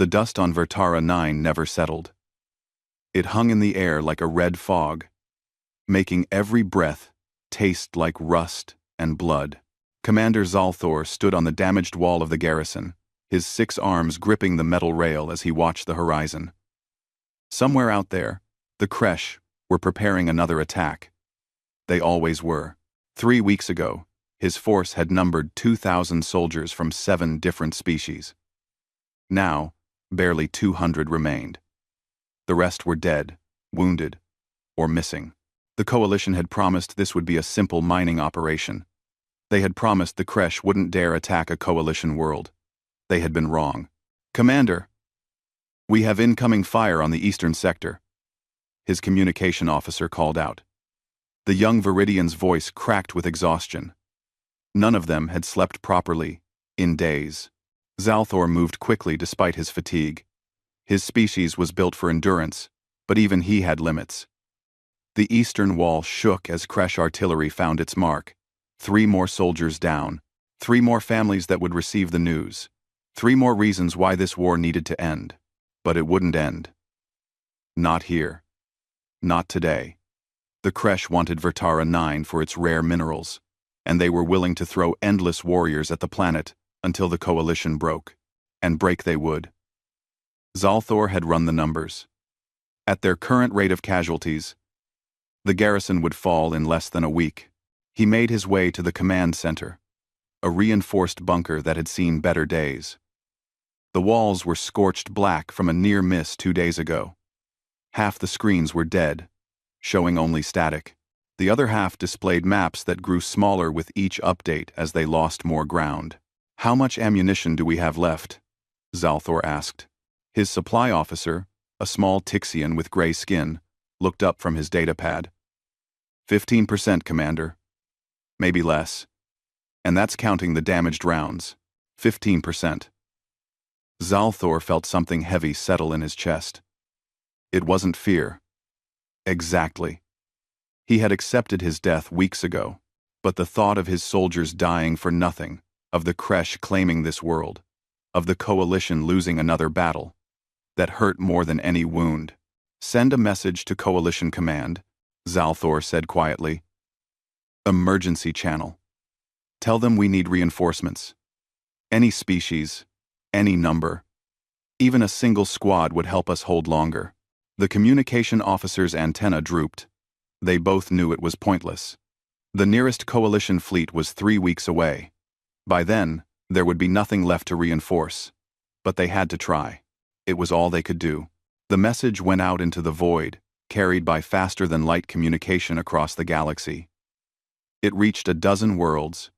The dust on Vertara 9 never settled. It hung in the air like a red fog, making every breath taste like rust and blood. Commander Zalthor stood on the damaged wall of the garrison, his 6 arms gripping the metal rail as he watched the horizon. Somewhere out there, the Kresh were preparing another attack. They always were. 3 weeks ago, his force had numbered 2,000 soldiers from 7 different species. Now, barely 200 remained. The rest were dead, wounded, or missing. The coalition had promised this would be a simple mining operation. They had promised the Kresh wouldn't dare attack a coalition world. They had been wrong. "Commander, we have incoming fire on the eastern sector," his communication officer called out. The young Viridian's voice cracked with exhaustion. None of them had slept properly in days. Zalthor moved quickly despite his fatigue. His species was built for endurance, but even he had limits. The eastern wall shook as Kresh artillery found its mark. 3 more soldiers down, 3 more families that would receive the news, 3 more reasons why this war needed to end. But it wouldn't end. Not here. Not today. The Kresh wanted Vertara 9 for its rare minerals, and they were willing to throw endless warriors at the planet until the coalition broke. And break they would. Zalthor had run the numbers. At their current rate of casualties, the garrison would fall in less than a week. He made his way to the command center, a reinforced bunker that had seen better days. The walls were scorched black from a near miss 2 days ago. Half the screens were dead, showing only static. The other half displayed maps that grew smaller with each update as they lost more ground. "How much ammunition do we have left?" Zalthor asked. His supply officer, a small Tixian with gray skin, looked up from his datapad. 15%, Commander. Maybe less. And that's counting the damaged rounds. 15%. Zalthor felt something heavy settle in his chest. It wasn't fear. Exactly. He had accepted his death weeks ago, but the thought of his soldiers dying for nothing, of the Kresh claiming this world, of the coalition losing another battle, that hurt more than any wound. "Send a message to Coalition Command," Zalthor said quietly. "Emergency channel. Tell them we need reinforcements. Any species, any number. Even a single squad would help us hold longer." The communication officer's antenna drooped. They both knew it was pointless. The nearest coalition fleet was 3 weeks away. By then, there would be nothing left to reinforce. But they had to try. It was all they could do. The message went out into the void, carried by faster-than-light communication across the galaxy. It reached a dozen worlds,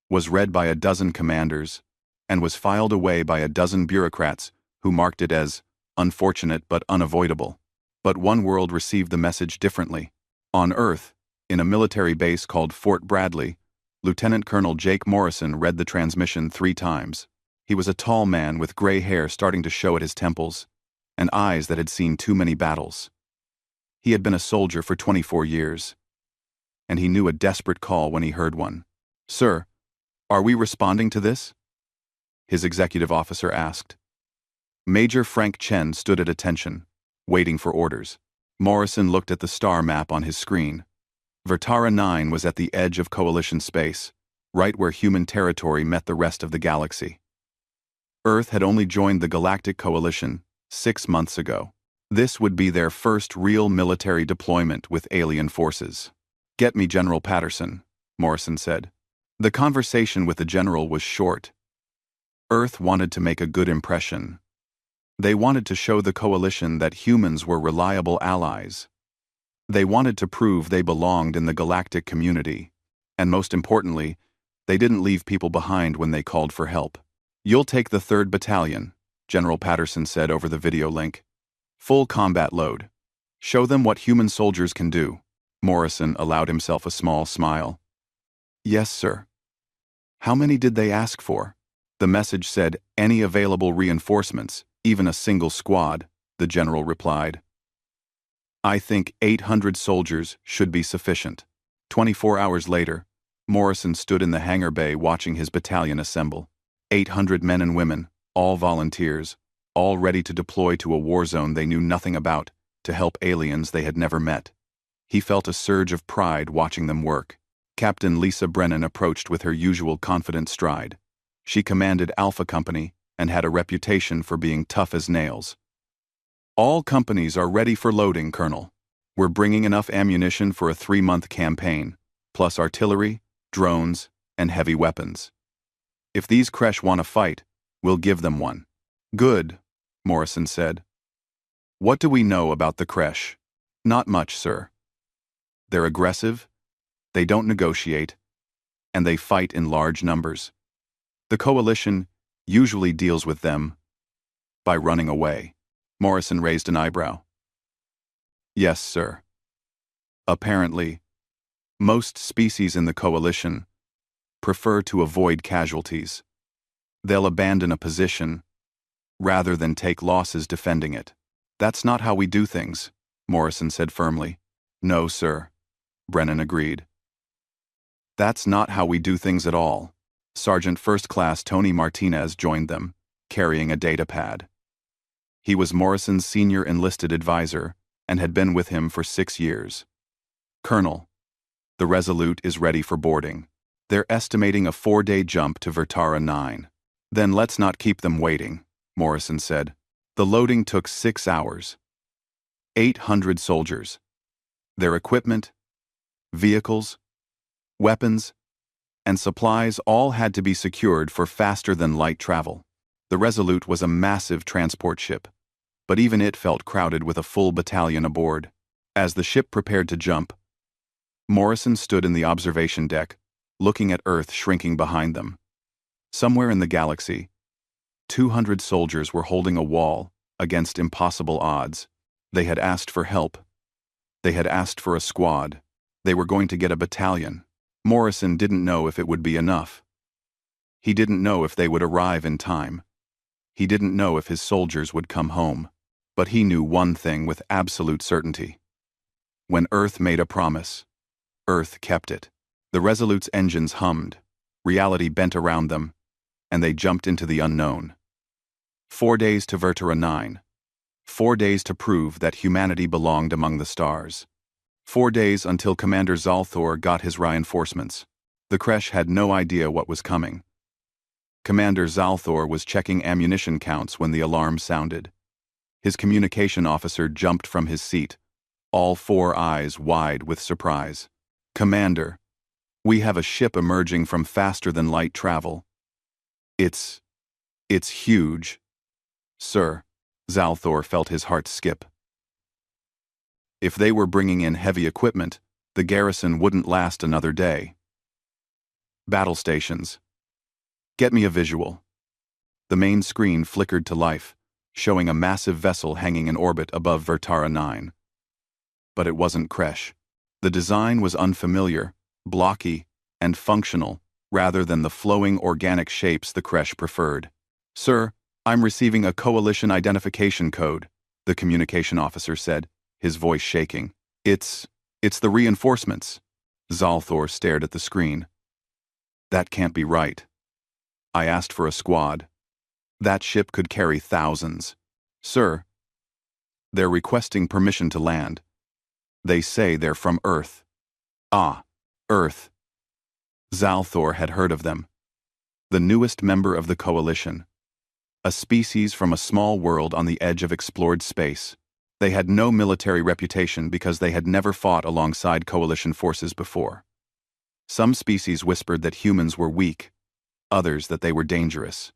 was read by a dozen commanders, and was filed away by a dozen bureaucrats who marked it as unfortunate but unavoidable. But one world received the message differently. On Earth, in a military base called Fort Bradley, Lieutenant Colonel Jake Morrison read the transmission 3 times. He was a tall man with gray hair starting to show at his temples, and eyes that had seen too many battles. He had been a soldier for 24 years, and he knew a desperate call when he heard one. "Sir, are we responding to this?" his executive officer asked. Major Frank Chen stood at attention, waiting for orders. Morrison looked at the star map on his screen. Vertara 9 was at the edge of Coalition space, right where human territory met the rest of the galaxy. Earth had only joined the Galactic Coalition 6 months ago. This would be their first real military deployment with alien forces. "Get me General Patterson," Morrison said. The conversation with the general was short. Earth wanted to make a good impression. They wanted to show the coalition that humans were reliable allies. They wanted to prove they belonged in the galactic community. And most importantly, they didn't leave people behind when they called for help. "You'll take the 3rd Battalion," General Patterson said over the video link. "Full combat load. Show them what human soldiers can do." Morrison allowed himself a small smile. "Yes, sir." "How many did they ask for?" The message said, "Any available reinforcements, even a single squad," the general replied. "I think 800 soldiers should be sufficient." 24 hours later, Morrison stood in the hangar bay watching his battalion assemble. 800 men and women, all volunteers, all ready to deploy to a war zone they knew nothing about, to help aliens they had never met. He felt a surge of pride watching them work. Captain Lisa Brennan approached with her usual confident stride. She commanded Alpha Company and had a reputation for being tough as nails. "All companies are ready for loading, Colonel. We're bringing enough ammunition for a 3-month campaign, plus artillery, drones, and heavy weapons. If these Kresh want to fight, we'll give them one." "Good," Morrison said. "What do we know about the Kresh?" "Not much, sir. They're aggressive, they don't negotiate, and they fight in large numbers. The Coalition usually deals with them by running away." Morrison raised an eyebrow. "Yes, sir. Apparently, most species in the Coalition prefer to avoid casualties. They'll abandon a position rather than take losses defending it." "That's not how we do things," Morrison said firmly. "No, sir," Brennan agreed. "That's not how we do things at all." Sergeant First Class Tony Martinez joined them, carrying a data pad. He was Morrison's senior enlisted advisor and had been with him for 6 years. "Colonel, the Resolute is ready for boarding. They're estimating a 4-day jump to Vertara 9. "Then let's not keep them waiting," Morrison said. The loading took 6 hours. 800 soldiers. Their equipment, vehicles, weapons, and supplies all had to be secured for faster-than-light travel. The Resolute was a massive transport ship, but even it felt crowded with a full battalion aboard. As the ship prepared to jump, Morrison stood in the observation deck, looking at Earth shrinking behind them. Somewhere in the galaxy, 200 soldiers were holding a wall against impossible odds. They had asked for help. They had asked for a squad. They were going to get a battalion. Morrison didn't know if it would be enough. He didn't know if they would arrive in time. He didn't know if his soldiers would come home. But he knew one thing with absolute certainty. When Earth made a promise, Earth kept it. The Resolute's engines hummed, reality bent around them, and they jumped into the unknown. 4 days to Vertara 9. 4 days to prove that humanity belonged among the stars. 4 days until Commander Zalthor got his reinforcements. The Kresh had no idea what was coming. Commander Zalthor was checking ammunition counts when the alarm sounded. His communication officer jumped from his seat, all 4 eyes wide with surprise. "Commander, we have a ship emerging from faster-than-light travel. It's huge." "Sir," Zalthor felt his heart skip. If they were bringing in heavy equipment, the garrison wouldn't last another day. "Battle stations. Get me a visual." The main screen flickered to life, showing a massive vessel hanging in orbit above Vertara 9. But it wasn't Kresh. The design was unfamiliar, blocky, and functional, rather than the flowing organic shapes the Kresh preferred. "Sir, I'm receiving a Coalition identification code," the communication officer said, his voice shaking. It's the reinforcements." Zalthor stared at the screen. "That can't be right. I asked for a squad. That ship could carry thousands." "Sir, they're requesting permission to land. They say they're from Earth." "Ah, Earth." Zalthor had heard of them. The newest member of the Coalition. A species from a small world on the edge of explored space. They had no military reputation because they had never fought alongside Coalition forces before. Some species whispered that humans were weak, others that they were dangerous.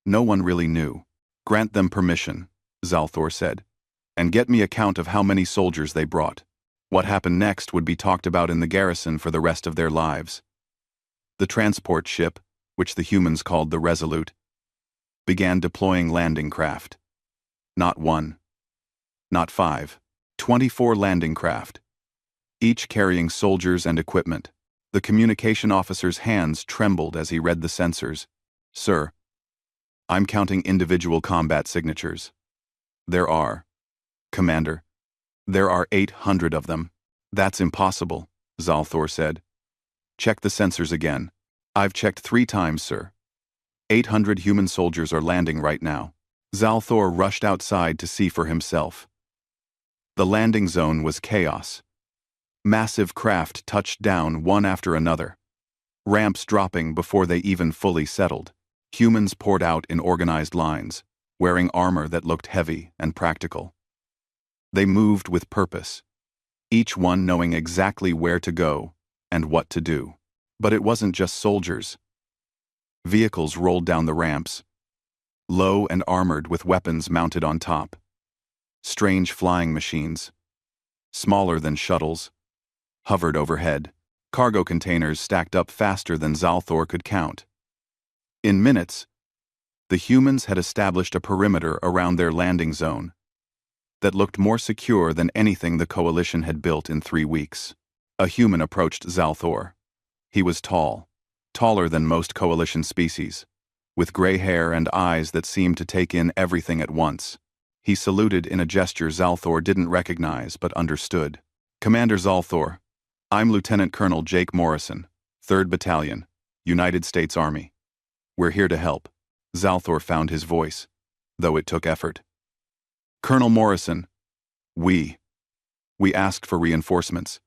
No one really knew. "Grant them permission," Zalthor said, "and get me a count of how many soldiers they brought. What happened next would be talked about in the garrison for the rest of their lives." The transport ship, which the humans called the Resolute, began deploying landing craft. Not 1. Not 5. 24 landing craft, each carrying soldiers and equipment. The communication officer's hands trembled as he read the sensors. "Sir, I'm counting individual combat signatures. There are, Commander, there are 800 of them." "That's impossible," Zalthor said. "Check the sensors again." "I've checked 3 times, sir. 800 human soldiers are landing right now." Zalthor rushed outside to see for himself. The landing zone was chaos. Massive craft touched down one after another, ramps dropping before they even fully settled. Humans poured out in organized lines, wearing armor that looked heavy and practical. They moved with purpose, each one knowing exactly where to go and what to do. But it wasn't just soldiers. Vehicles rolled down the ramps, low and armored with weapons mounted on top. Strange flying machines, smaller than shuttles, hovered overhead. Cargo containers stacked up faster than Zalthor could count. In minutes, the humans had established a perimeter around their landing zone that looked more secure than anything the Coalition had built in 3 weeks. A human approached Zalthor. He was tall, taller than most Coalition species, with gray hair and eyes that seemed to take in everything at once. He saluted in a gesture Zalthor didn't recognize but understood. "Commander Zalthor, I'm Lieutenant Colonel Jake Morrison, 3rd Battalion, United States Army. We're here to help." Zalthor found his voice, though it took effort. "Colonel Morrison, we asked for reinforcements.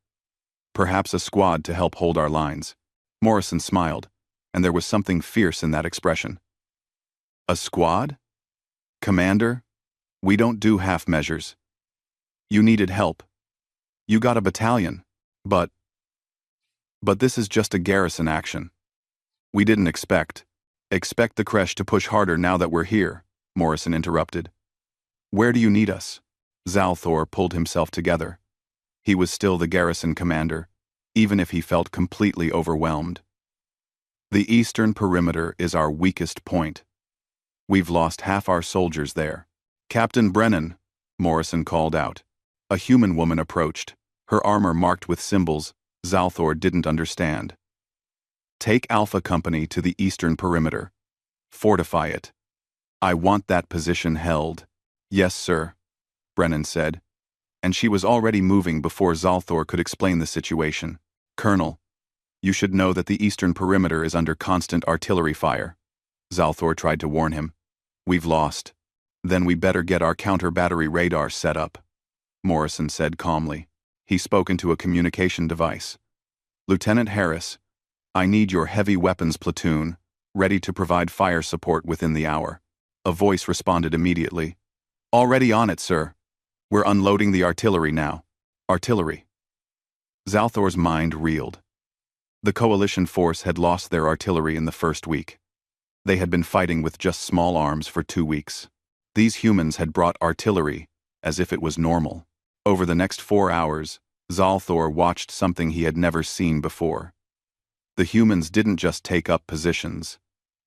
Perhaps a squad to help hold our lines." Morrison smiled, and there was something fierce in that expression. "A squad? Commander, we don't do half measures. You needed help. You got a battalion, but this is just a garrison action. We didn't expect the Kresh to push harder now that we're here," Morrison interrupted. "Where do you need us?" Zalthor pulled himself together. He was still the garrison commander, even if he felt completely overwhelmed. "The eastern perimeter is our weakest point. We've lost half our soldiers there." "Captain Brennan," Morrison called out. A human woman approached, her armor marked with symbols Zalthor didn't understand. "Take Alpha Company to the eastern perimeter. Fortify it. I want that position held." "Yes, sir," Brennan said, and she was already moving before Zalthor could explain the situation. "Colonel, you should know that the eastern perimeter is under constant artillery fire," Zalthor tried to warn him. "We've lost. Then we better get our counter-battery radar set up," Morrison said calmly. He spoke into a communication device. "Lieutenant Harris, I need your heavy weapons platoon, ready to provide fire support within the hour." A voice responded immediately. "Already on it, sir. We're unloading the artillery now." Artillery. Zalthor's mind reeled. The Coalition force had lost their artillery in the first week. They had been fighting with just small arms for 2 weeks. These humans had brought artillery as if it was normal. Over the next 4 hours, Zalthor watched something he had never seen before. The humans didn't just take up positions.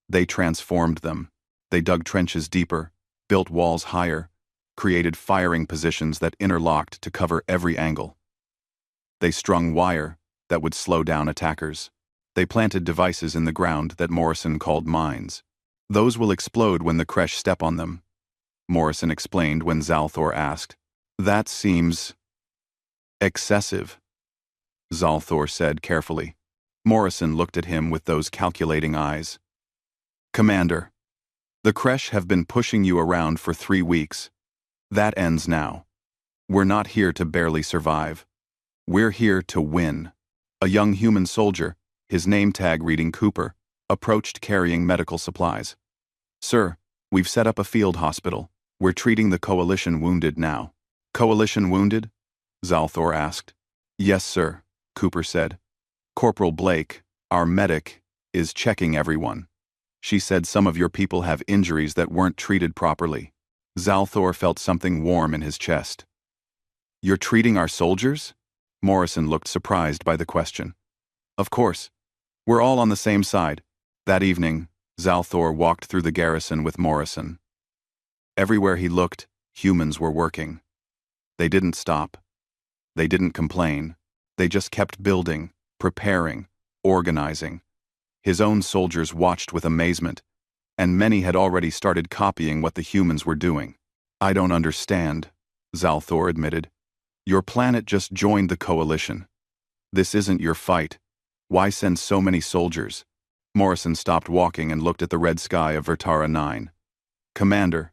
They transformed them. They dug trenches deeper, built walls higher, created firing positions that interlocked to cover every angle. They strung wire that would slow down attackers. They planted devices in the ground that Morrison called mines. "Those will explode when the Kresh step on them," Morrison explained when Zalthor asked. "That seems excessive," Zalthor said carefully. Morrison looked at him with those calculating eyes. "Commander, the Kresh have been pushing you around for 3 weeks. That ends now. We're not here to barely survive. We're here to win." A young human soldier, his name tag reading Cooper, approached carrying medical supplies. "Sir, we've set up a field hospital. We're treating the Coalition wounded now." "Coalition wounded?" Zalthor asked. "Yes, sir," Cooper said. "Corporal Blake, our medic, is checking everyone. She said some of your people have injuries that weren't treated properly." Zalthor felt something warm in his chest. "You're treating our soldiers?" Morrison looked surprised by the question. "Of course. We're all on the same side." That evening, Zalthor walked through the garrison with Morrison. Everywhere he looked, humans were working. They didn't stop. They didn't complain. They just kept building, preparing, organizing. His own soldiers watched with amazement, and many had already started copying what the humans were doing. "I don't understand," Zalthor admitted. "Your planet just joined the Coalition. This isn't your fight. Why send so many soldiers?" Morrison stopped walking and looked at the red sky of Vertara 9. "Commander,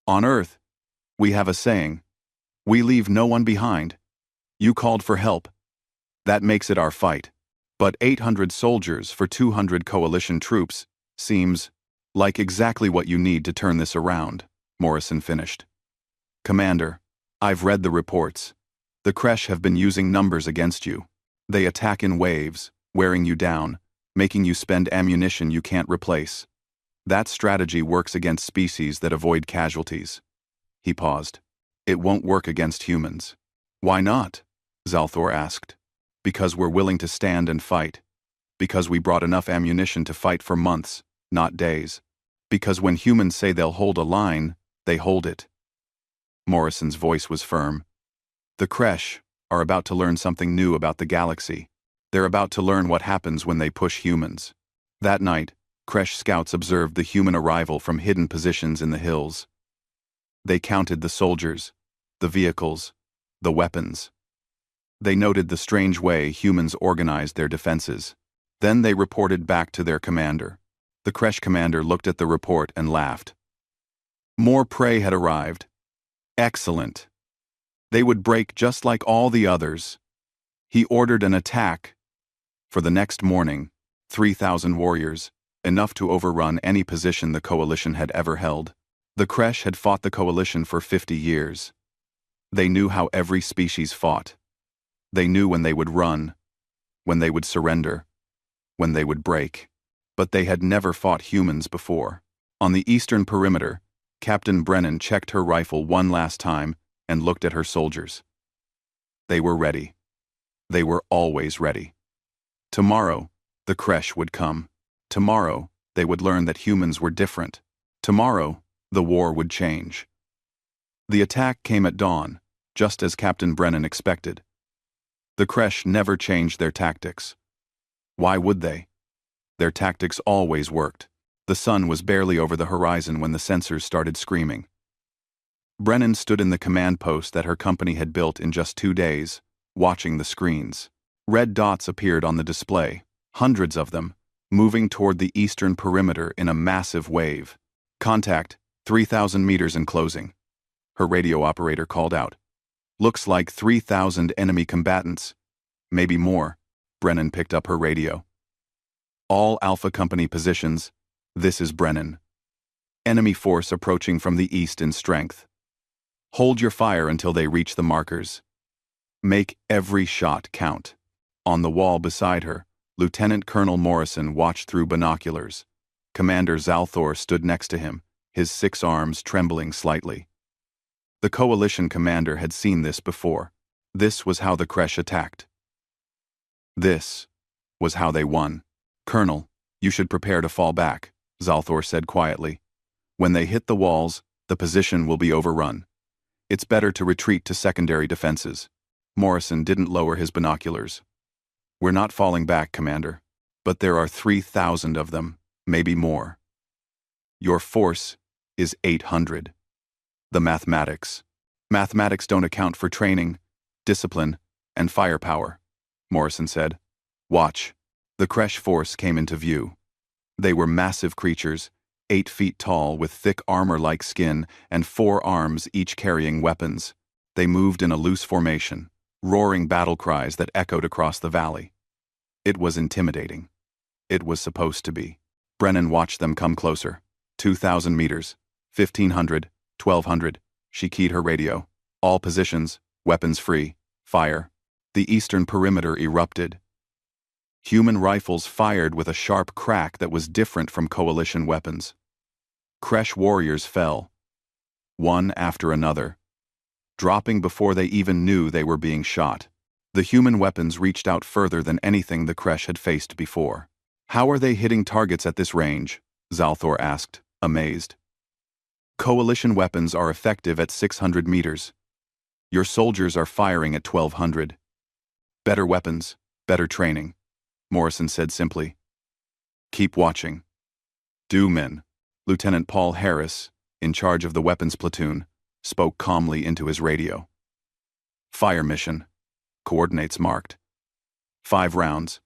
On Earth, we have a saying, we leave no one behind. You called for help. That makes it our fight. But 800 soldiers for 200 coalition troops seems like exactly what you need to turn this around, Morrison finished. Commander, I've read the reports. The Kresh have been using numbers against you. They attack in waves, wearing you down, making you spend ammunition you can't replace. That strategy works against species that avoid casualties. He paused. It won't work against humans. Why not? Zalthor asked. Because we're willing to stand and fight. Because we brought enough ammunition to fight for months, not days. Because when humans say they'll hold a line, they hold it. Morrison's voice was firm. The Kresh are about to learn something new about the galaxy. They're about to learn what happens when they push humans. That night, Kresh scouts observed the human arrival from hidden positions in the hills. They counted the soldiers, the vehicles, the weapons. They noted the strange way humans organized their defenses. Then they reported back to their commander. The Kresh commander looked at the report and laughed. More prey had arrived. Excellent. They would break just like all the others. He ordered an attack. For the next morning, 3,000 warriors, enough to overrun any position the coalition had ever held. The Kresh had fought the coalition for 50 years. They knew how every species fought. They knew when they would run, when they would surrender, when they would break. But they had never fought humans before. On the eastern perimeter, Captain Brennan checked her rifle one last time and looked at her soldiers. They were ready. They were always ready. Tomorrow, the Kresh would come. Tomorrow, they would learn that humans were different. Tomorrow, the war would change. The attack came at dawn, just as Captain Brennan expected. The Kresh never changed their tactics. Why would they? Their tactics always worked. The sun was barely over the horizon when the sensors started screaming. Brennan stood in the command post that her company had built in just 2 days, watching the screens. Red dots appeared on the display, hundreds of them, moving toward the eastern perimeter in a massive wave. Contact, 3,000 meters and closing. Her radio operator called out. Looks like 3,000 enemy combatants. Maybe more. Brennan picked up her radio. All Alpha Company positions. This is Brennan. Enemy force approaching from the east in strength. Hold your fire until they reach the markers. Make every shot count. On the wall beside her, Lieutenant Colonel Morrison watched through binoculars. Commander Zalthor stood next to him, his 6 arms trembling slightly. The coalition commander had seen this before. This was how the Kresh attacked. This was how they won. Colonel, you should prepare to fall back, Zalthor said quietly. When they hit the walls, the position will be overrun. It's better to retreat to secondary defenses. Morrison didn't lower his binoculars. We're not falling back, Commander. But there are 3,000 of them, maybe more. Your force is 800. The mathematics. Mathematics don't account for training, discipline, and firepower, Morrison said. Watch. The Kresh force came into view. They were massive creatures, 8 feet tall with thick armor-like skin and 4 arms each carrying weapons. They moved in a loose formation, roaring battle cries that echoed across the valley. It was intimidating. It was supposed to be. Brennan watched them come closer. 2,000 meters, 1,500, 1,200. She keyed her radio. All positions, weapons free, fire. The eastern perimeter erupted. Human rifles fired with a sharp crack that was different from coalition weapons. Kresh warriors fell, one after another, dropping before they even knew they were being shot. The human weapons reached out further than anything the Kresh had faced before. How are they hitting targets at this range? Zalthor asked, amazed. Coalition weapons are effective at 600 meters. Your soldiers are firing at 1,200. Better weapons, better training, Morrison said simply. Keep watching. Men. Lieutenant Paul Harris, in charge of the weapons platoon, spoke calmly into his radio. Fire mission. Coordinates marked. 5 rounds.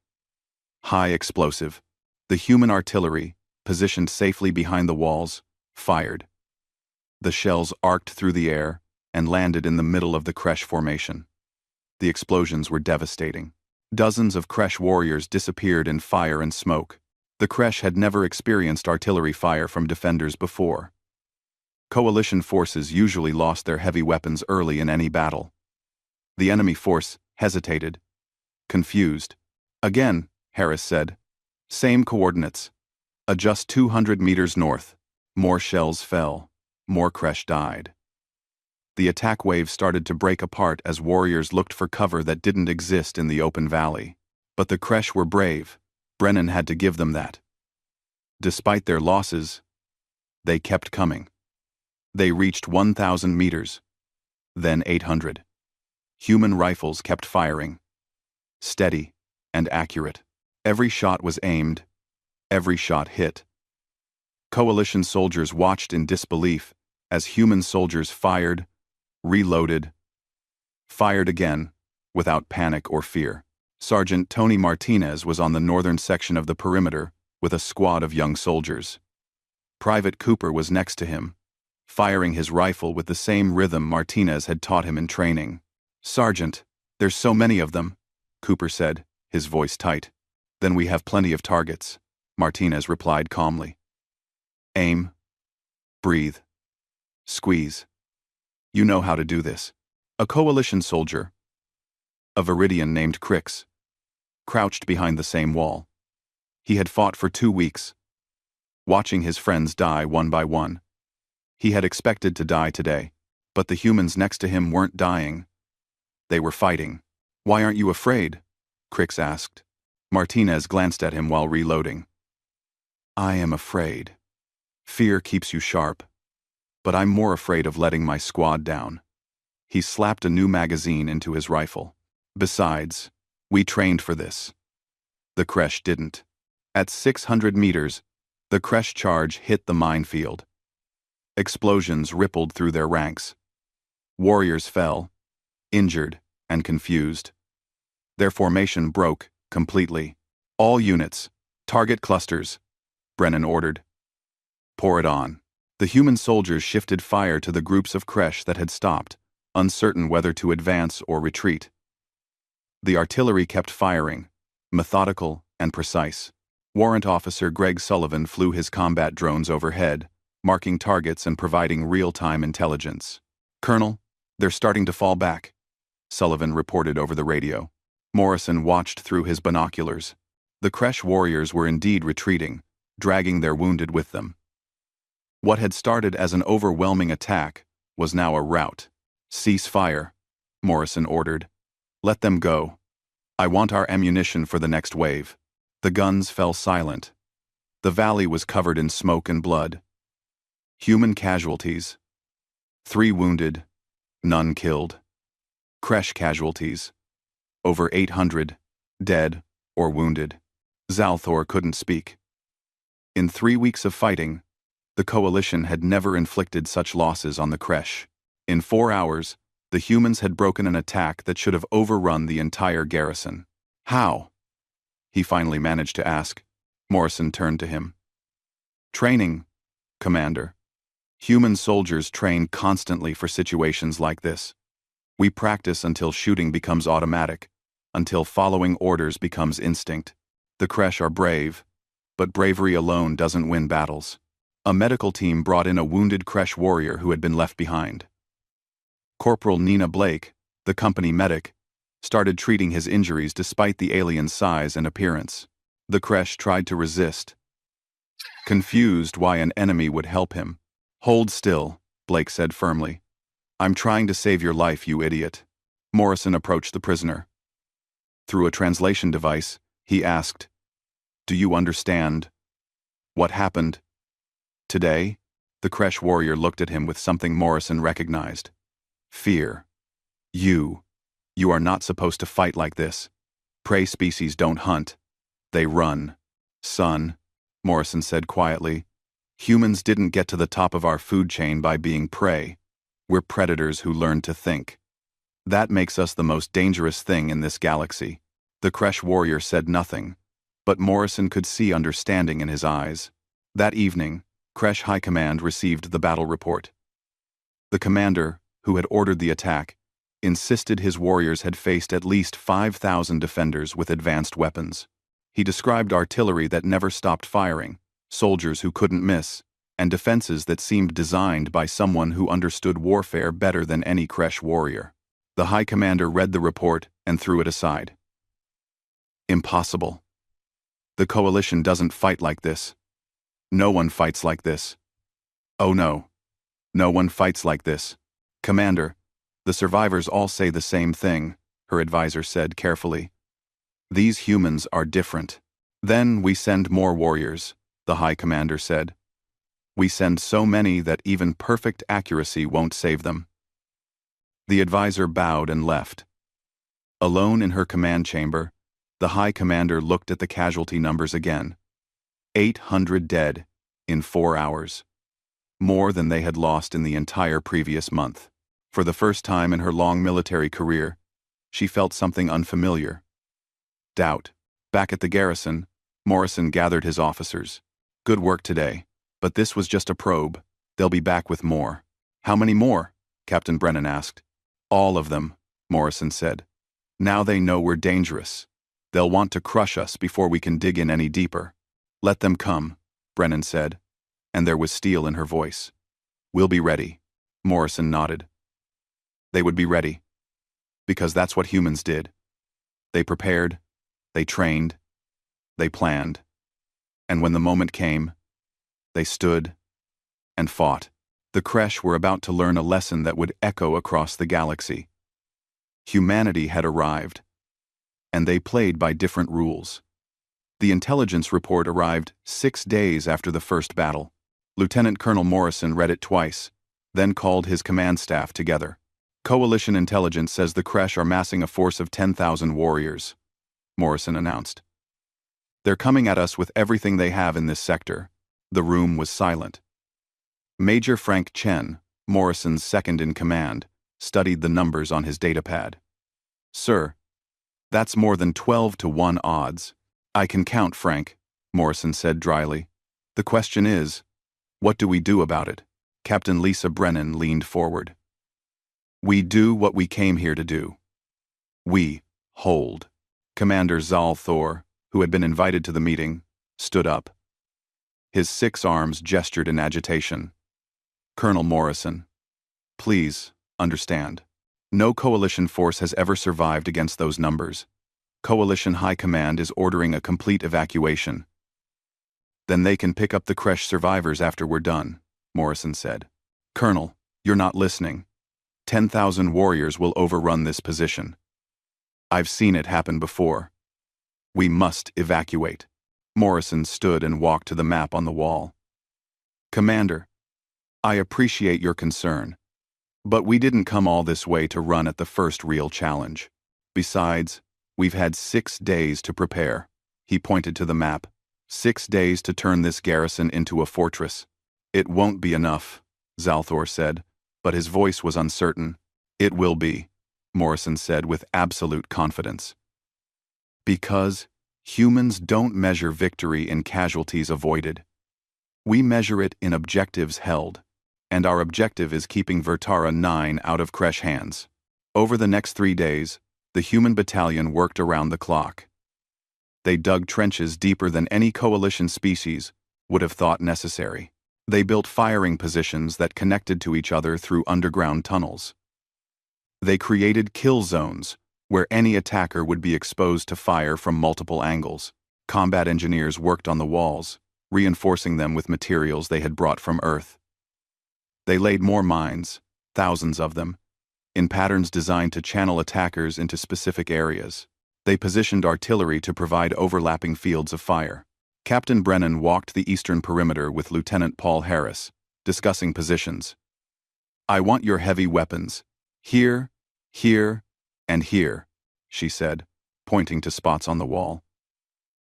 High explosive. The human artillery, positioned safely behind the walls, fired. The shells arced through the air and landed in the middle of the Kresh formation. The explosions were devastating. Dozens of Kresh warriors disappeared in fire and smoke. The Kresh had never experienced artillery fire from defenders before. Coalition forces usually lost their heavy weapons early in any battle. The enemy force hesitated, confused. Again, Harris said. Same coordinates. Adjust 200 meters north. More shells fell. More Kresh died. The attack wave started to break apart as warriors looked for cover that didn't exist in the open valley. But the Kresh were brave. Brennan had to give them that. Despite their losses, they kept coming. They reached 1,000 meters, then 800. Human rifles kept firing. Steady and accurate. Every shot was aimed. Every shot hit. Coalition soldiers watched in disbelief as human soldiers fired, reloaded, fired again, without panic or fear. Sergeant Tony Martinez was on the northern section of the perimeter with a squad of young soldiers. Private Cooper was next to him, firing his rifle with the same rhythm Martinez had taught him in training. "Sergeant, there's so many of them," Cooper said, his voice tight. "Then we have plenty of targets," Martinez replied calmly. "Aim. Breathe. Squeeze. You know how to do this." A coalition soldier, a Viridian named Crix, crouched behind the same wall. He had fought for 2 weeks, watching his friends die one by one. He had expected to die today, but the humans next to him weren't dying. They were fighting. "Why aren't you afraid?" Crix asked. Martinez glanced at him while reloading. "I am afraid. Fear keeps you sharp, but I'm more afraid of letting my squad down." He slapped a new magazine into his rifle. "Besides, we trained for this." The Kresh didn't. At 600 meters, the Kresh charge hit the minefield. Explosions rippled through their ranks. Warriors fell, injured and confused. Their formation broke completely. "All units, target clusters," Brennan ordered. "Pour it on." The human soldiers shifted fire to the groups of Kresh that had stopped, uncertain whether to advance or retreat. The artillery kept firing, methodical and precise. Warrant Officer Greg Sullivan flew his combat drones overhead, marking targets and providing real-time intelligence. "Colonel, they're starting to fall back," Sullivan reported over the radio. Morrison watched through his binoculars. The Kresh warriors were indeed retreating, dragging their wounded with them. What had started as an overwhelming attack was now a rout. "Cease fire," Morrison ordered. "Let them go. I want our ammunition for the next wave." The guns fell silent. The valley was covered in smoke and blood. Human casualties. 3 wounded, none killed. Kresh casualties. Over 800, dead or wounded. Zalthor couldn't speak. In 3 weeks of fighting, the coalition had never inflicted such losses on the Kresh. In 4 hours, the humans had broken an attack that should have overrun the entire garrison. "How?" he finally managed to ask. Morrison turned to him. "Training, Commander. Human soldiers train constantly for situations like this. We practice until shooting becomes automatic, until following orders becomes instinct. The Kresh are brave, but bravery alone doesn't win battles." A medical team brought in a wounded Kresh warrior who had been left behind. Corporal Nina Blake, the company medic, started treating his injuries despite the alien's size and appearance. The Kresh tried to resist, confused why an enemy would help him. "Hold still," Blake said firmly. "I'm trying to save your life, you idiot." Morrison approached the prisoner. Through a translation device, he asked, "Do you understand what happened today?" The Kresh warrior looked at him with something Morrison recognized. Fear. You are not supposed to fight like this. Prey species don't hunt. They run." "Son," Morrison said quietly, "humans didn't get to the top of our food chain by being prey. We're predators who learn to think. That makes us the most dangerous thing in this galaxy." The Kresh warrior said nothing, but Morrison could see understanding in his eyes. That evening, Kresh High Command received the battle report. The commander, who had ordered the attack, insisted his warriors had faced at least 5,000 defenders with advanced weapons. He described artillery that never stopped firing, soldiers who couldn't miss, and defenses that seemed designed by someone who understood warfare better than any Kresh warrior. The High Commander read the report and threw it aside. Impossible. The coalition doesn't fight like this. No one fights like this. Oh no. No one fights like this. Commander, the survivors all say the same thing, her advisor said carefully. These humans are different. Then we send more warriors, the High Commander said. We send so many that even perfect accuracy won't save them. The advisor bowed and left. Alone in her command chamber, the High Commander looked at the casualty numbers again. 800 dead in 4 hours. More than they had lost in the entire previous month. For the first time in her long military career, she felt something unfamiliar. Doubt. Back at the garrison, Morrison gathered his officers. Good work today, but this was just a probe. They'll be back with more. How many more? Captain Brennan asked. All of them, Morrison said. Now they know we're dangerous. They'll want to crush us before we can dig in any deeper. Let them come, Brennan said, and there was steel in her voice. We'll be ready. Morrison nodded. They would be ready. Because that's what humans did. They prepared, they trained, they planned. And when the moment came, they stood and fought. The Kresh were about to learn a lesson that would echo across the galaxy. Humanity had arrived, and they played by different rules. The intelligence report arrived 6 days after the first battle. Lieutenant Colonel Morrison read it twice, then called his command staff together. Coalition intelligence says the Kresh are massing a force of 10,000 warriors, Morrison announced. They're coming at us with everything they have in this sector. The room was silent. Major Frank Chen, Morrison's second-in-command, studied the numbers on his datapad. Sir, that's more than 12 to 1 odds. I can count, Frank, Morrison said dryly. The question is, what do we do about it? Captain Lisa Brennan leaned forward. We do what we came here to do. We hold. Commander Zal Thor, who had been invited to the meeting, stood up. His 6 arms gestured in agitation. Colonel Morrison, please understand. No coalition force has ever survived against those numbers. Coalition High Command is ordering a complete evacuation. Then they can pick up the Kresh survivors after we're done, Morrison said. Colonel, you're not listening. 10,000 warriors will overrun this position. I've seen it happen before. We must evacuate. Morrison stood and walked to the map on the wall. Commander, I appreciate your concern, but we didn't come all this way to run at the first real challenge. Besides, we've had 6 days to prepare. He pointed to the map. 6 days to turn this garrison into a fortress. It won't be enough, Zalthor said, but his voice was uncertain. It will be, Morrison said with absolute confidence. Because humans don't measure victory in casualties avoided. We measure it in objectives held, and our objective is keeping Vertara 9 out of Kresh hands. Over the next 3 days, the human battalion worked around the clock. They dug trenches deeper than any coalition species would have thought necessary. They built firing positions that connected to each other through underground tunnels. They created kill zones where any attacker would be exposed to fire from multiple angles. Combat engineers worked on the walls, reinforcing them with materials they had brought from Earth. They laid more mines, thousands of them, in patterns designed to channel attackers into specific areas. They positioned artillery to provide overlapping fields of fire. Captain Brennan walked the eastern perimeter with Lieutenant Paul Harris, discussing positions. I want your heavy weapons. Here, here, and here, she said, pointing to spots on the wall.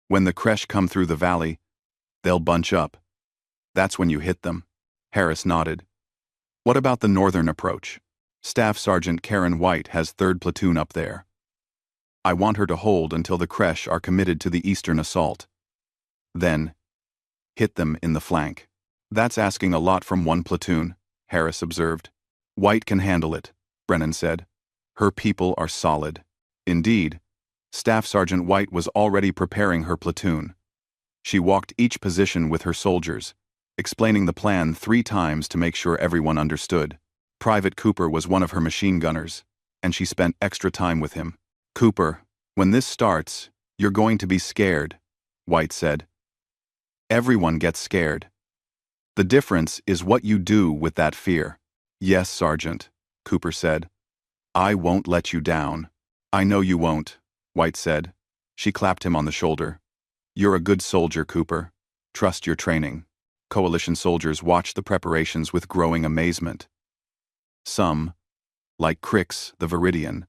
When the Kresh come through the valley, they'll bunch up. That's when you hit them. Harris nodded. What about the northern approach? Staff Sergeant Karen White has 3rd Platoon up there. I want her to hold until the Kresh are committed to the eastern assault. Then, hit them in the flank. That's asking a lot from one platoon, Harris observed. White can handle it, Brennan said. Her people are solid. Indeed, Staff Sergeant White was already preparing her platoon. She walked each position with her soldiers, explaining the plan 3 times to make sure everyone understood. Private Cooper was one of her machine gunners, and she spent extra time with him. Cooper, when this starts, you're going to be scared, White said. Everyone gets scared. The difference is what you do with that fear. Yes, Sergeant, Cooper said. I won't let you down. I know you won't, White said. She clapped him on the shoulder. You're a good soldier, Cooper. Trust your training. Coalition soldiers watched the preparations with growing amazement. Some, like Crix, the Viridian,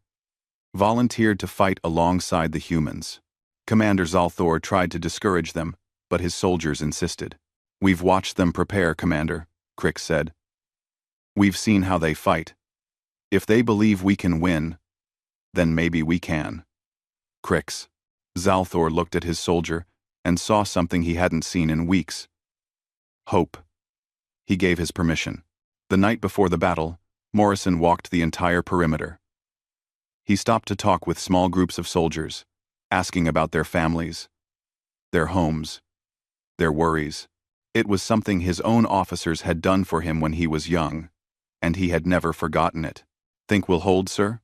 volunteered to fight alongside the humans. Commander Zalthor tried to discourage them, but his soldiers insisted. We've watched them prepare, Commander, Crix said. We've seen how they fight. If they believe we can win, then maybe we can. Crix. Zalthor looked at his soldier and saw something he hadn't seen in weeks. Hope. He gave his permission. The night before the battle, Morrison walked the entire perimeter. He stopped to talk with small groups of soldiers, asking about their families, their homes, their worries. It was something his own officers had done for him when he was young, and he had never forgotten it. Think we'll hold, sir?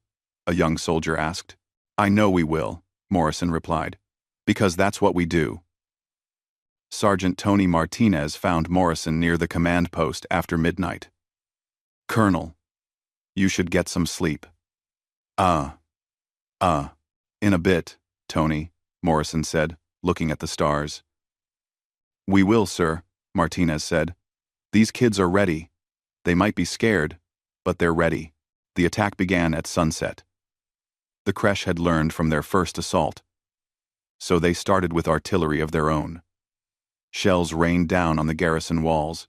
A young soldier asked. I know we will, Morrison replied, because that's what we do. Sergeant Tony Martinez found Morrison near the command post after midnight. Colonel, you should get some sleep. In a bit, Tony, Morrison said, looking at the stars. We will, sir, Martinez said. These kids are ready. They might be scared, but they're ready. The attack began at sunset. The Kresh had learned from their first assault, so they started with artillery of their own. Shells rained down on the garrison walls,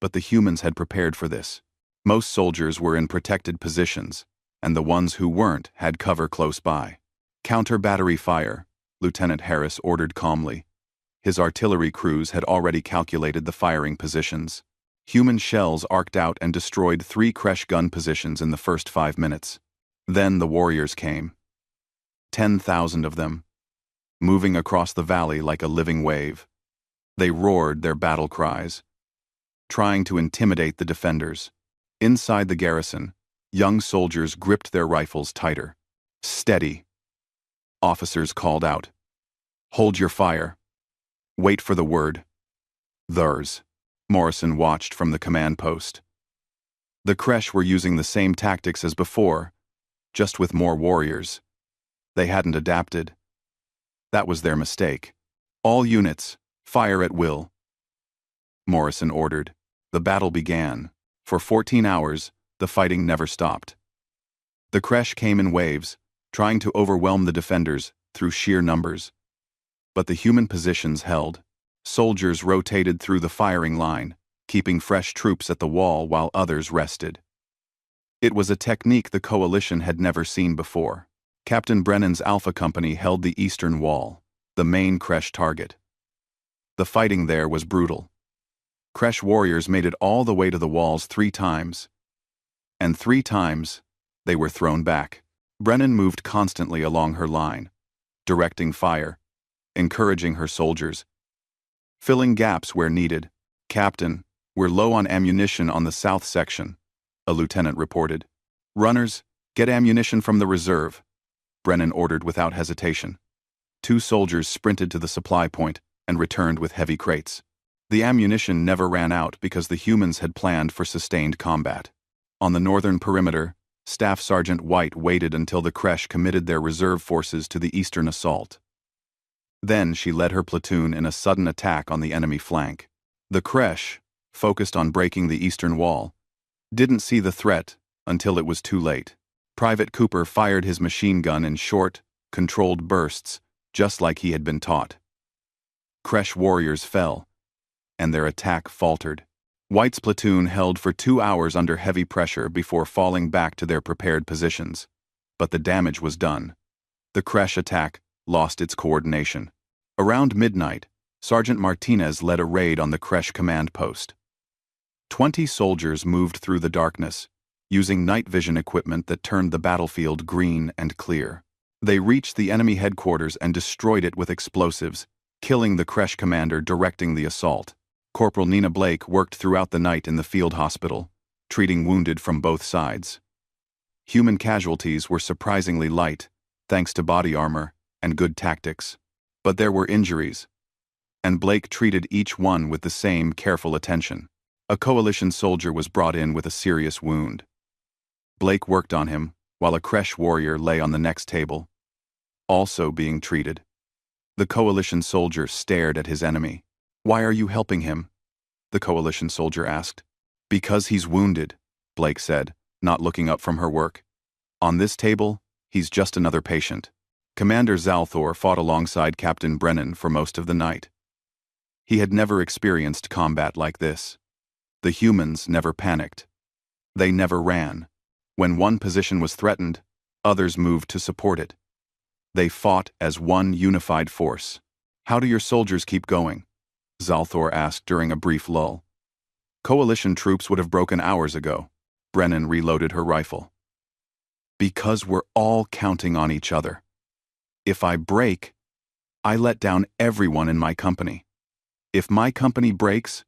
but the humans had prepared for this. Most soldiers were in protected positions, and the ones who weren't had cover close by. Counter-battery fire, Lieutenant Harris ordered calmly. His artillery crews had already calculated the firing positions. Human shells arced out and destroyed 3 Kresh gun positions in the first 5 minutes. Then the warriors came. 10,000 of them, moving across the valley like a living wave. They roared their battle cries, trying to intimidate the defenders. Inside the garrison, young soldiers gripped their rifles tighter. Steady. Officers called out. Hold your fire. Wait for the word. Theirs. Morrison watched from the command post. The Kresh were using the same tactics as before, just with more warriors. They hadn't adapted. That was their mistake. All units, fire at will. Morrison ordered. The battle began. For 14 hours, the fighting never stopped. The Kresh came in waves, trying to overwhelm the defenders through sheer numbers. But the human positions held. Soldiers rotated through the firing line, keeping fresh troops at the wall while others rested. It was a technique the coalition had never seen before. Captain Brennan's Alpha Company held the eastern wall, the main Kresh target. The fighting there was brutal. Kresh warriors made it all the way to the walls 3 times. And 3 times, they were thrown back. Brennan moved constantly along her line, directing fire, encouraging her soldiers, filling gaps where needed. Captain, we're low on ammunition on the south section, a lieutenant reported. Runners, get ammunition from the reserve, Brennan ordered without hesitation. 2 soldiers sprinted to the supply point and returned with heavy crates. The ammunition never ran out because the humans had planned for sustained combat. On the northern perimeter, Staff Sergeant White waited until the Kresh committed their reserve forces to the eastern assault. Then she led her platoon in a sudden attack on the enemy flank. The Kresh, focused on breaking the eastern wall, didn't see the threat until it was too late. Private Cooper fired his machine gun in short, controlled bursts, just like he had been taught. Kresh warriors fell, and their attack faltered. White's platoon held for 2 hours under heavy pressure before falling back to their prepared positions. But the damage was done. The Kresh attack lost its coordination. Around midnight, Sergeant Martinez led a raid on the Kresh command post. 20 soldiers moved through the darkness, using night vision equipment that turned the battlefield green and clear. They reached the enemy headquarters and destroyed it with explosives, killing the Kresh commander directing the assault. Corporal Nina Blake worked throughout the night in the field hospital, treating wounded from both sides. Human casualties were surprisingly light, thanks to body armor and good tactics. But there were injuries, and Blake treated each one with the same careful attention. A coalition soldier was brought in with a serious wound. Blake worked on him, while a Kresh warrior lay on the next table, also being treated. The coalition soldier stared at his enemy. "Why are you helping him?" the coalition soldier asked. "Because he's wounded," Blake said, not looking up from her work. "On this table, he's just another patient." Commander Zalthor fought alongside Captain Brennan for most of the night. He had never experienced combat like this. The humans never panicked. They never ran. When one position was threatened, others moved to support it. They fought as one unified force. "How do your soldiers keep going?" Zalthor asked during a brief lull. "Coalition troops would have broken hours ago." Brennan reloaded her rifle. "Because we're all counting on each other. If I break, I let down everyone in my company. If my company breaks,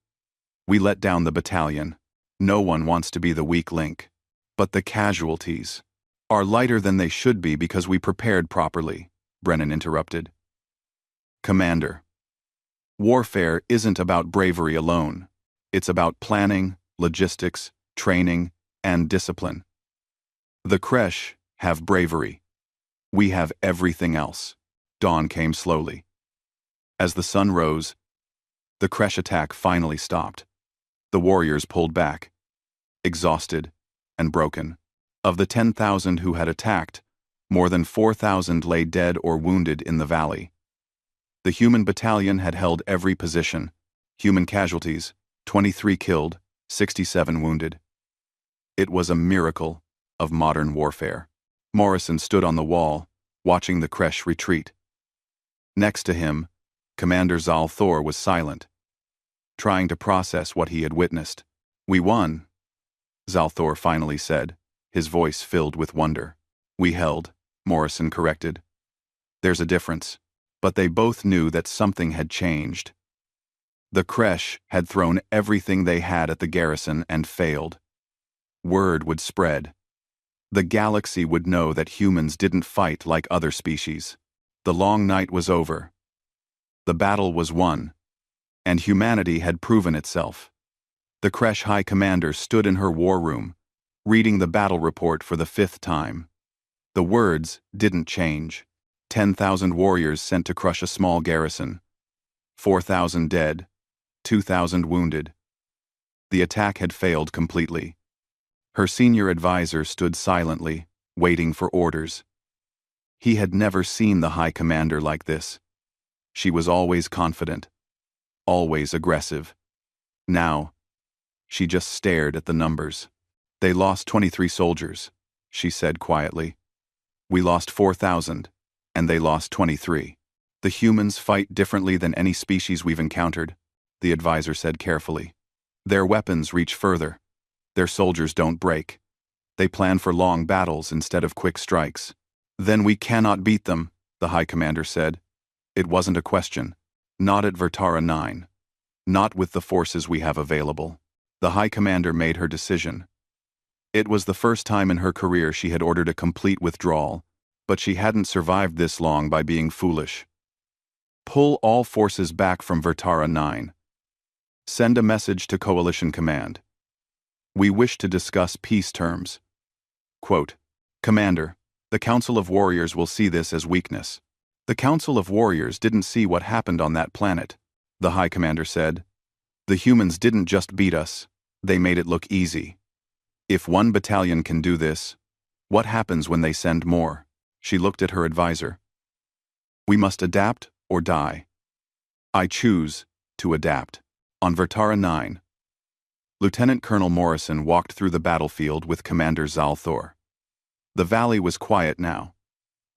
we let down the battalion. No one wants to be the weak link. But the casualties are lighter than they should be because we prepared properly," Brennan interrupted. "Commander, warfare isn't about bravery alone. It's about planning, logistics, training, and discipline. The Kresh have bravery. We have everything else." Dawn came slowly. As the sun rose, the Kresh attack finally stopped. The warriors pulled back, exhausted and broken. Of the 10,000 who had attacked, more than 4,000 lay dead or wounded in the valley. The human battalion had held every position. Human casualties, 23 killed, 67 wounded. It was a miracle of modern warfare. Morrison stood on the wall, watching the Kresh retreat. Next to him, Commander Zalthor was silent, trying to process what he had witnessed. "We won," Zalthor finally said, his voice filled with wonder. "We held," Morrison corrected. "There's a difference." But they both knew that something had changed. The Kresh had thrown everything they had at the garrison and failed. Word would spread. The galaxy would know that humans didn't fight like other species. The long night was over. The battle was won, and humanity had proven itself. The Kresh High Commander stood in her war room, reading the battle report for the 5th time. The words didn't change. 10,000 warriors sent to crush a small garrison. 4,000 dead, 2,000 wounded. The attack had failed completely. Her senior advisor stood silently, waiting for orders. He had never seen the High Commander like this. She was always confident, always aggressive. Now, she just stared at the numbers. "They lost 23 soldiers," she said quietly. "We lost 4,000. And they lost 23. The humans fight differently than any species we've encountered," the advisor said carefully. "Their weapons reach further. Their soldiers don't break. They plan for long battles instead of quick strikes." "Then we cannot beat them," the High Commander said. "It wasn't a question. Not at Vertara 9. Not with the forces we have available." The High Commander made her decision. It was the first time in her career she had ordered a complete withdrawal, but she hadn't survived this long by being foolish. "Pull all forces back from Vertara 9. Send a message to Coalition Command. We wish to discuss peace terms." Quote, "Commander, the Council of Warriors will see this as weakness." "The Council of Warriors didn't see what happened on that planet," the High Commander said. "The humans didn't just beat us, they made it look easy. If one battalion can do this, what happens when they send more?" She looked at her advisor. "We must adapt or die. I choose to adapt." On Vertara 9, Lieutenant Colonel Morrison walked through the battlefield with Commander Zalthor. The valley was quiet now,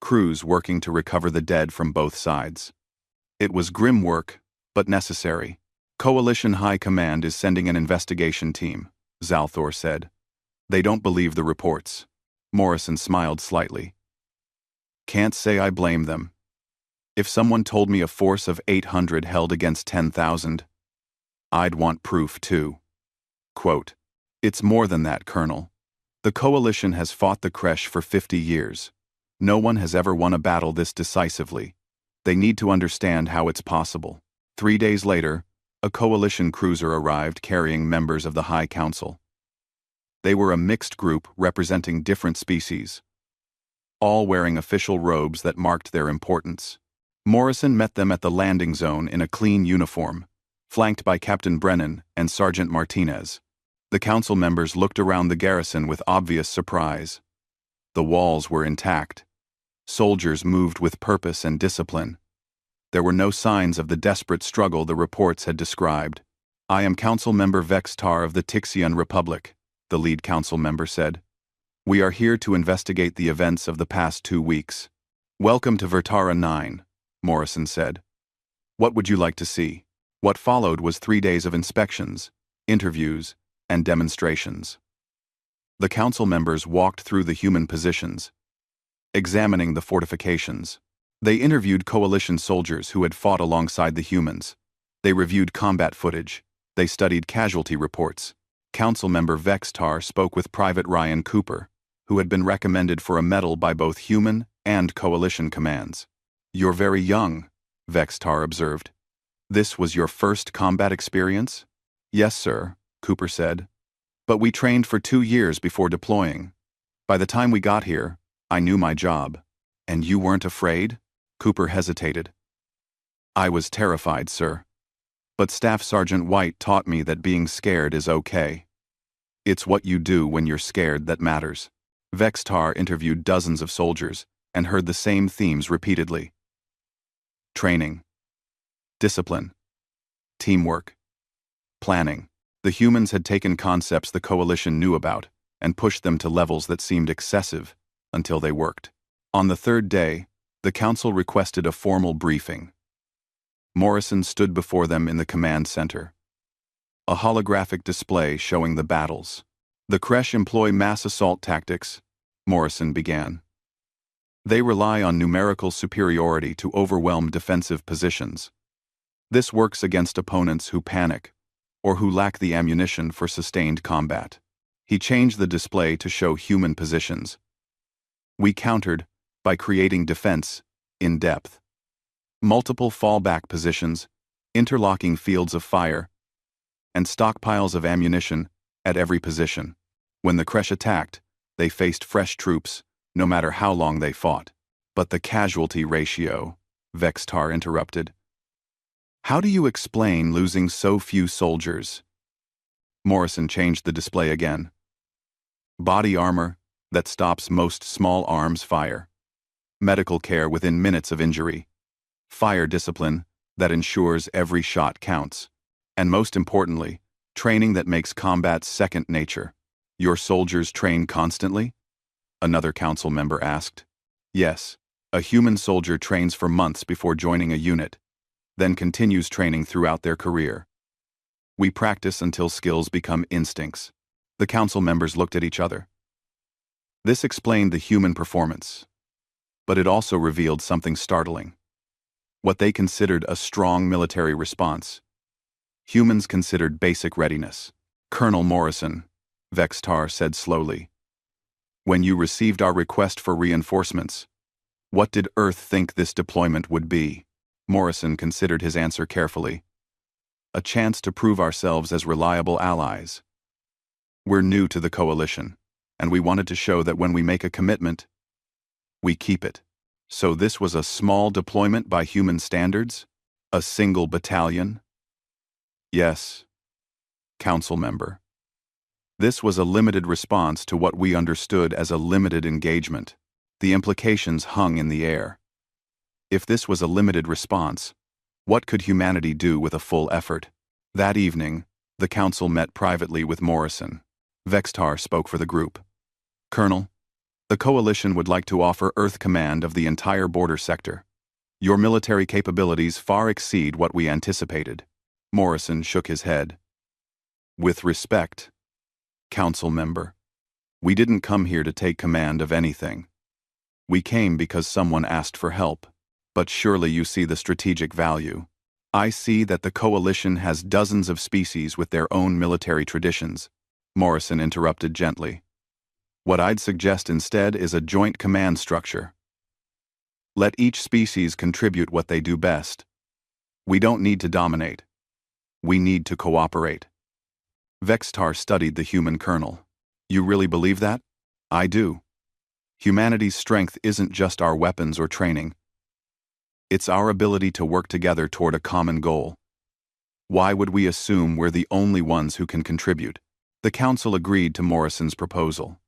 crews working to recover the dead from both sides. It was grim work, but necessary. "Coalition High Command is sending an investigation team," Zalthor said. They don't believe the reports. Morrison smiled slightly. Can't say I blame them. If someone told me a force of 800 held against 10,000, I'd want proof too. Quote, "It's more than that, Colonel. The Coalition has fought the Kresh for 50 years. No one has ever won a battle this decisively. They need to understand how it's possible." 3 days later, a Coalition cruiser arrived carrying members of the High Council. They were a mixed group representing different species, all wearing official robes that marked their importance. Morrison met them at the landing zone in a clean uniform, flanked by Captain Brennan and Sergeant Martinez. The council members looked around the garrison with obvious surprise. The walls were intact. Soldiers moved with purpose and discipline. There were no signs of the desperate struggle the reports had described. "I am Council Member Vextar of the Tixian Republic," the lead council member said. "We are here to investigate the events of the past 2 weeks." "Welcome to Vertara 9, Morrison said. "What would you like to see?" What followed was 3 days of inspections, interviews, and demonstrations. The council members walked through the human positions, examining the fortifications. They interviewed Coalition soldiers who had fought alongside the humans. They reviewed combat footage. They studied casualty reports. Council member Vextar spoke with Private Ryan Cooper, who had been recommended for a medal by both human and Coalition commands. "You're very young," Vextar observed. "This was your first combat experience?" "Yes, sir," Cooper said. "But we trained for 2 years before deploying. By the time we got here, I knew my job." "And you weren't afraid?" Cooper hesitated. "I was terrified, sir. But Staff Sergeant White taught me that being scared is okay. It's what you do when you're scared that matters." Vextar interviewed dozens of soldiers and heard the same themes repeatedly. Training, discipline, teamwork, planning. The humans had taken concepts the Coalition knew about and pushed them to levels that seemed excessive until they worked. On the 3rd day, the Council requested a formal briefing. Morrison stood before them in the command center. A holographic display showing the battles. "The Kresh employ mass assault tactics," Morrison began. "They rely on numerical superiority to overwhelm defensive positions. This works against opponents who panic or who lack the ammunition for sustained combat." He changed the display to show human positions. "We countered by creating defense in depth. Multiple fallback positions, interlocking fields of fire, and stockpiles of ammunition at every position. When the Kresh attacked, they faced fresh troops, no matter how long they fought." "But the casualty ratio," Vextar interrupted. "How do you explain losing so few soldiers?" Morrison changed the display again. "Body armor that stops most small arms fire. Medical care within minutes of injury. Fire discipline that ensures every shot counts. And most importantly, training that makes combat second nature." "Your soldiers train constantly?" another council member asked. "Yes. A human soldier trains for months before joining a unit, then continues training throughout their career. We practice until skills become instincts." The council members looked at each other. This explained the human performance, but it also revealed something startling. What they considered a strong military response, humans considered basic readiness. "Colonel Morrison," Vextar said slowly, "when you received our request for reinforcements, what did Earth think this deployment would be?" Morrison considered his answer carefully. "A chance to prove ourselves as reliable allies. We're new to the Coalition, and we wanted to show that when we make a commitment, we keep it." "So this was a small deployment by human standards? A single battalion?" "Yes, council member. This was a limited response to what we understood as a limited engagement." The implications hung in the air. If this was a limited response, what could humanity do with a full effort? That evening, the council met privately with Morrison. Vextar spoke for the group. "Colonel, the Coalition would like to offer Earth command of the entire border sector. Your military capabilities far exceed what we anticipated." Morrison shook his head. "With respect, council member, We didn't come here to take command of anything. We came because someone asked for help. But surely you see the strategic value. I see that the coalition has dozens of species with their own military traditions, Morrison interrupted gently. What I'd suggest instead is a joint command structure. Let each species contribute what they do best. We don't need to dominate. We need to cooperate. Vextar studied the human kernel. You really believe that? I do. Humanity's strength isn't just our weapons or training. It's our ability to work together toward a common goal. Why would we assume we're the only ones who can contribute? The Council agreed to Morrison's proposal.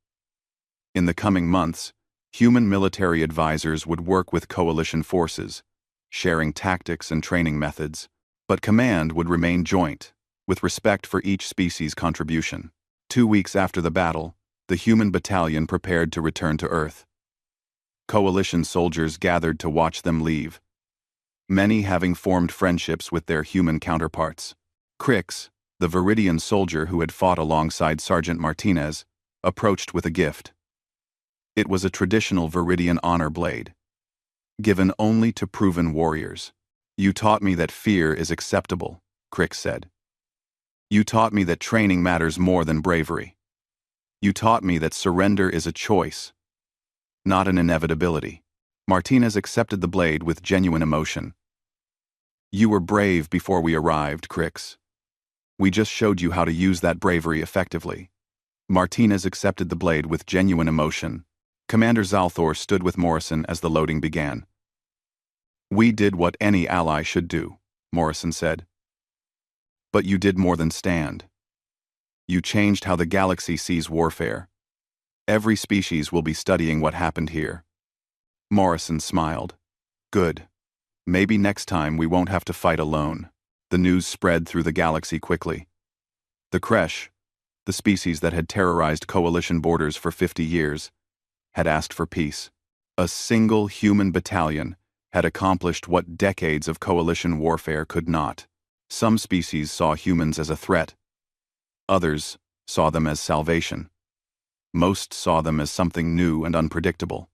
In the coming months, human military advisors would work with coalition forces, sharing tactics and training methods, but command would remain joint, with respect for each species' contribution. 2 weeks after the battle, the human battalion prepared to return to Earth. Coalition soldiers gathered to watch them leave, many having formed friendships with their human counterparts. Crix, the Viridian soldier who had fought alongside Sergeant Martinez, approached with a gift. It was a traditional Viridian honor blade, given only to proven warriors. You taught me that fear is acceptable, Crix said. You taught me that training matters more than bravery. You taught me that surrender is a choice, not an inevitability. Martinez accepted the blade with genuine emotion. You were brave before we arrived, Crix. We just showed you how to use that bravery effectively. Martinez accepted the blade with genuine emotion. Commander Zalthor stood with Morrison as the loading began. We did what any ally should do, Morrison said. But you did more than stand. You changed how the galaxy sees warfare. Every species will be studying what happened here. Morrison smiled. Good. Maybe next time we won't have to fight alone. The news spread through the galaxy quickly. The Kresh, the species that had terrorized coalition borders for 50 years, had asked for peace. A single human battalion had accomplished what decades of coalition warfare could not. Some species saw humans as a threat. Others saw them as salvation. Most saw them as something new and unpredictable.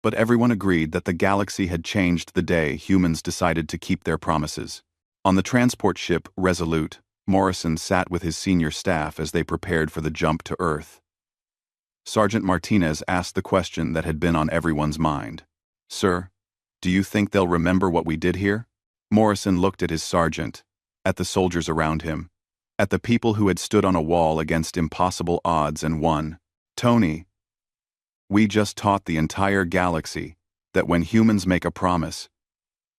But everyone agreed that the galaxy had changed the day humans decided to keep their promises. On the transport ship Resolute, Morrison sat with his senior staff as they prepared for the jump to Earth. Sergeant Martinez asked the question that had been on everyone's mind. Sir, do you think they'll remember what we did here? Morrison looked at his sergeant, at the soldiers around him, at the people who had stood on a wall against impossible odds and won. Tony, we just taught the entire galaxy that when humans make a promise,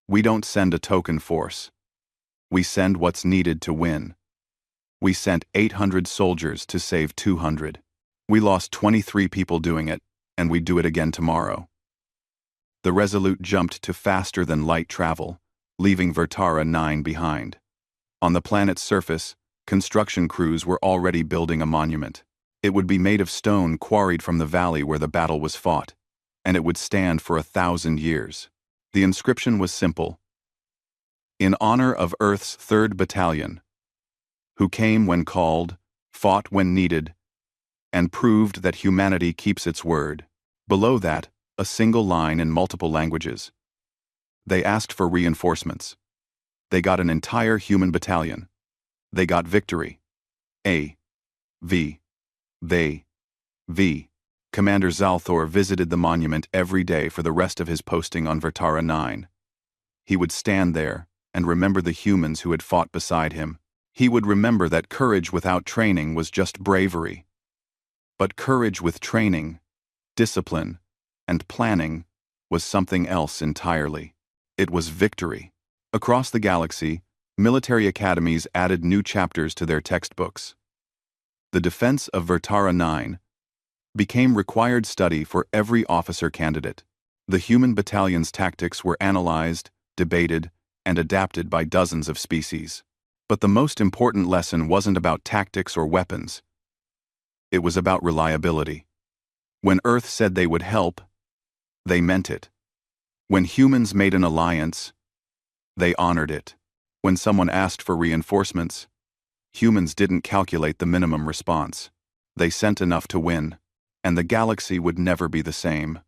we don't send a token force. We send what's needed to win. We sent 800 soldiers to save 200. We lost 23 people doing it, and we'd do it again tomorrow. The Resolute jumped to faster-than-light travel, leaving Vertara 9 behind. On the planet's surface, construction crews were already building a monument. It would be made of stone quarried from the valley where the battle was fought, and it would stand for 1,000 years. The inscription was simple. In honor of Earth's 3rd Battalion, who came when called, fought when needed, and proved that humanity keeps its word. Below that, a single line in multiple languages. They asked for reinforcements. They got an entire human battalion. They got victory. A. V. They. V. Commander Zalthor visited the monument every day for the rest of his posting on Vertara 9. He would stand there and remember the humans who had fought beside him. He would remember that courage without training was just bravery. But courage with training, discipline, and planning was something else entirely. It was victory. Across the galaxy, military academies added new chapters to their textbooks. The defense of Vertara 9 became required study for every officer candidate. The human battalion's tactics were analyzed, debated, and adapted by dozens of species. But the most important lesson wasn't about tactics or weapons. It was about reliability. When Earth said they would help, they meant it. When humans made an alliance, they honored it. When someone asked for reinforcements, humans didn't calculate the minimum response. They sent enough to win. and the galaxy would never be the same.